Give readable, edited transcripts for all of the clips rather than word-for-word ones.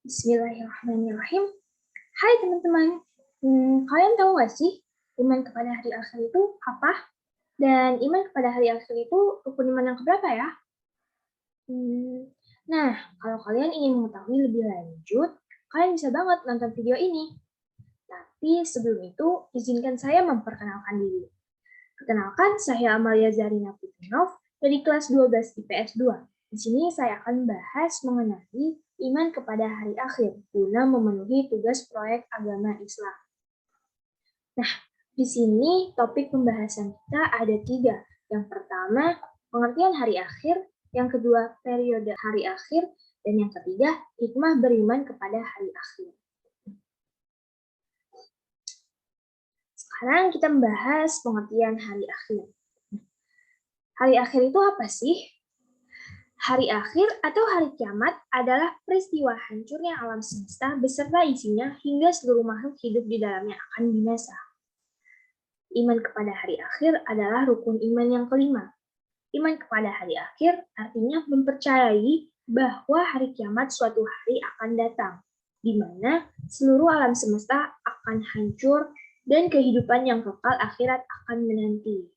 Bismillahirrahmanirrahim. Hai teman-teman, kalian tahu nggak sih iman kepada hari akhir itu apa? Dan iman kepada hari akhir itu rukun iman yang keberapa ya? Nah, kalau kalian ingin mengetahui lebih lanjut, kalian bisa banget nonton video ini. Tapi sebelum itu, izinkan saya memperkenalkan diri. Perkenalkan, saya Amalia Zarina Putinov dari kelas 12 IPS 2. Di sini saya akan bahas mengenai iman kepada hari akhir guna memenuhi tugas proyek agama Islam. Nah, di sini topik pembahasan kita ada 3. Yang pertama, pengertian hari akhir. Yang kedua, periode hari akhir. Dan yang ketiga, hikmah beriman kepada hari akhir. Sekarang kita membahas pengertian hari akhir. Hari akhir itu apa sih? Hari akhir atau hari kiamat adalah peristiwa hancurnya alam semesta beserta isinya hingga seluruh makhluk hidup di dalamnya akan binasa. Iman kepada hari akhir adalah rukun iman yang kelima. Iman kepada hari akhir artinya mempercayai bahwa hari kiamat suatu hari akan datang, di mana seluruh alam semesta akan hancur dan kehidupan yang kekal akhirat akan menanti.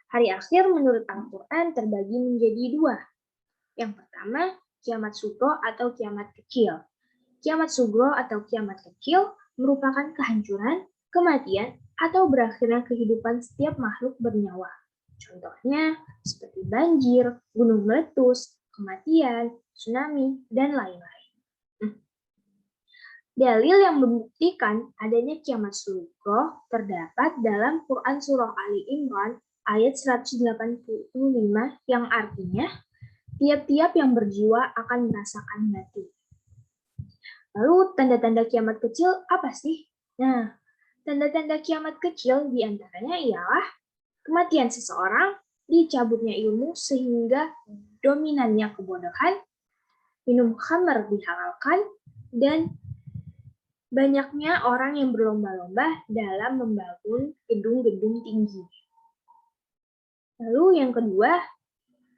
Hari akhir menurut Al-Quran terbagi menjadi 2. Yang pertama, kiamat sugro atau kiamat kecil. Kiamat sugro atau kiamat kecil merupakan kehancuran, kematian, atau berakhirnya kehidupan setiap makhluk bernyawa. Contohnya seperti banjir, gunung meletus, kematian, tsunami, dan lain-lain. Dalil yang membuktikan adanya kiamat sugro terdapat dalam Quran Surah Ali Imran ayat 185 yang artinya tiap-tiap yang berjiwa akan merasakan mati. Lalu tanda-tanda kiamat kecil apa sih? Nah, tanda-tanda kiamat kecil diantaranya ialah kematian seseorang, dicabutnya ilmu sehingga dominannya kebodohan, minum khamar dihalalkan, dan banyaknya orang yang berlomba-lomba dalam membangun gedung-gedung tinggi. Lalu yang kedua,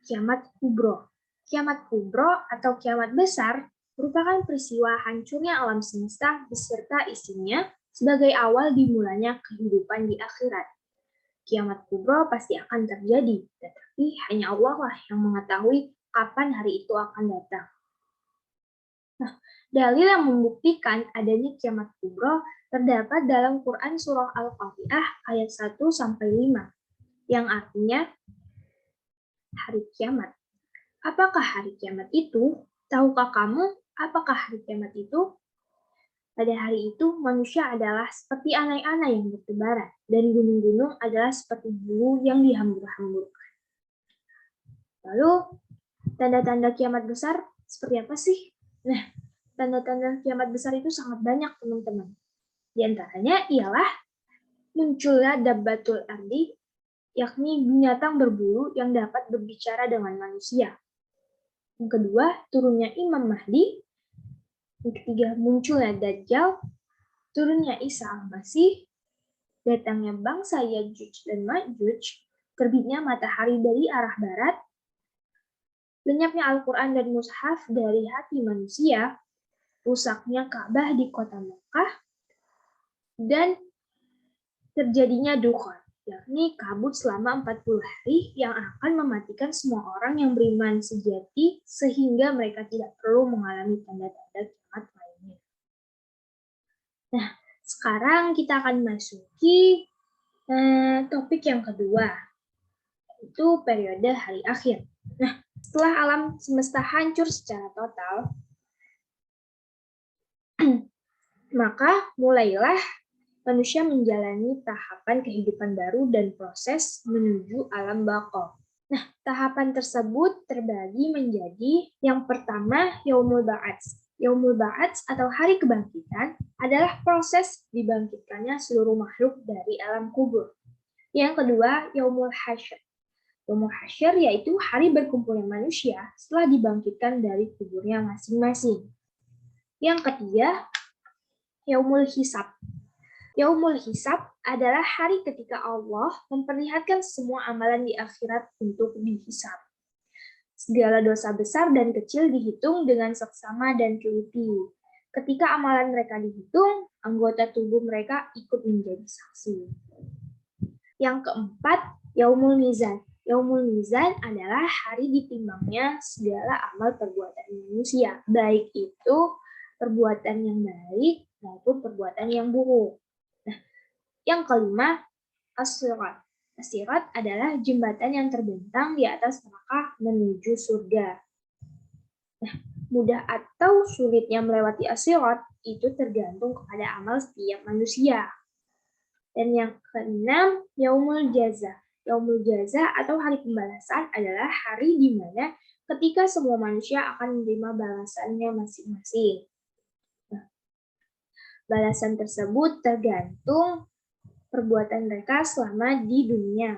kiamat kubro. Kiamat kubro atau kiamat besar merupakan peristiwa hancurnya alam semesta beserta isinya sebagai awal dimulainya kehidupan di akhirat. Kiamat kubro pasti akan terjadi, tetapi hanya Allah lah yang mengetahui kapan hari itu akan datang. Nah, dalil yang membuktikan adanya kiamat kubro terdapat dalam Quran Surah Al-Qari'ah ayat 1-5. Yang artinya hari kiamat. Apakah hari kiamat itu? Tahukah kamu apakah hari kiamat itu? Pada hari itu, manusia adalah seperti anai-anai yang bertebaran, dan gunung-gunung adalah seperti bulu yang dihambur-hamburkan. Lalu, tanda-tanda kiamat besar seperti apa sih? Nah, tanda-tanda kiamat besar itu sangat banyak, teman-teman. Di antaranya ialah munculnya dabbatul ardi, yakni binatang berbulu yang dapat berbicara dengan manusia. Yang kedua, turunnya Imam Mahdi. Yang ketiga, munculnya Dajjal. Turunnya Isa al-Masih. Datangnya bangsa Yajuj dan Majuj. Terbitnya matahari dari arah barat. Lenyapnya Al-Quran dan Mushaf dari hati manusia. Rusaknya Ka'bah di kota Mekah. Dan terjadinya dukhan, yakni kabut selama 40 hari yang akan mematikan semua orang yang beriman sejati sehingga mereka tidak perlu mengalami tanda-tanda kiamat lainnya. Nah, sekarang kita akan masuki topik yang kedua, yaitu periode hari akhir. Nah, setelah alam semesta hancur secara total, maka mulailah manusia menjalani tahapan kehidupan baru dan proses menuju alam baqo. Nah, tahapan tersebut terbagi menjadi yang pertama, Yaumul Ba'ats. Yaumul Ba'ats atau hari kebangkitan adalah proses dibangkitkannya seluruh makhluk dari alam kubur. Yang kedua, Yaumul Hasyr. Yaumul Hasyr yaitu hari berkumpulnya manusia setelah dibangkitkan dari kuburnya masing-masing. Yang ketiga, Yaumul Hisab. Yaumul Hisab adalah hari ketika Allah memperlihatkan semua amalan di akhirat untuk dihisab. Segala dosa besar dan kecil dihitung dengan seksama dan teliti. Ketika amalan mereka dihitung, anggota tubuh mereka ikut menjadi saksi. Yang keempat, Yaumul Mizan. Yaumul Mizan adalah hari ditimbangnya segala amal perbuatan manusia, baik itu perbuatan yang baik maupun perbuatan yang buruk. Nah, yang kelima, As-Sirat. As-Sirat adalah jembatan yang terbentang di atas neraka menuju surga. Nah, mudah atau sulitnya melewati As-Sirat itu tergantung kepada amal setiap manusia. Dan yang keenam, Yaumul Jaza. Yaumul Jaza atau hari pembalasan adalah hari di mana ketika semua manusia akan menerima balasannya masing-masing. Nah, balasan tersebut tergantung perbuatan mereka selama di dunia.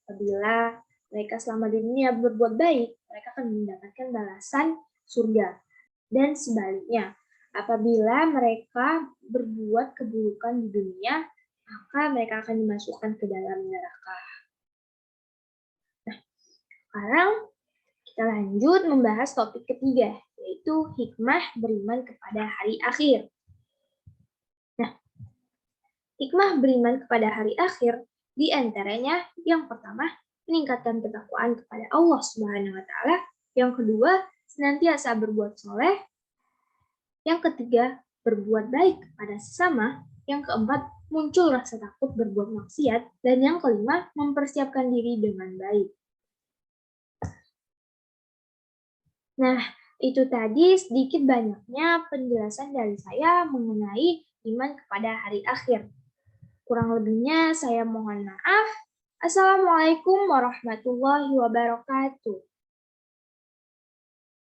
Apabila mereka selama di dunia berbuat baik, mereka akan mendapatkan balasan surga. Dan sebaliknya, apabila mereka berbuat keburukan di dunia, maka mereka akan dimasukkan ke dalam neraka. Nah, sekarang kita lanjut membahas topik ketiga, yaitu hikmah beriman kepada hari akhir. Nah, hikmah beriman kepada hari akhir di antaranya yang pertama, meningkatkan ketakwaan kepada Allah Subhanahu wa taala, yang kedua, senantiasa berbuat soleh, yang ketiga, berbuat baik kepada sesama, yang keempat, muncul rasa takut berbuat maksiat, dan yang kelima, mempersiapkan diri dengan baik. Nah, itu tadi sedikit banyaknya penjelasan dari saya mengenai iman kepada hari akhir. Kurang lebihnya saya mohon maaf. Assalamualaikum warahmatullahi wabarakatuh.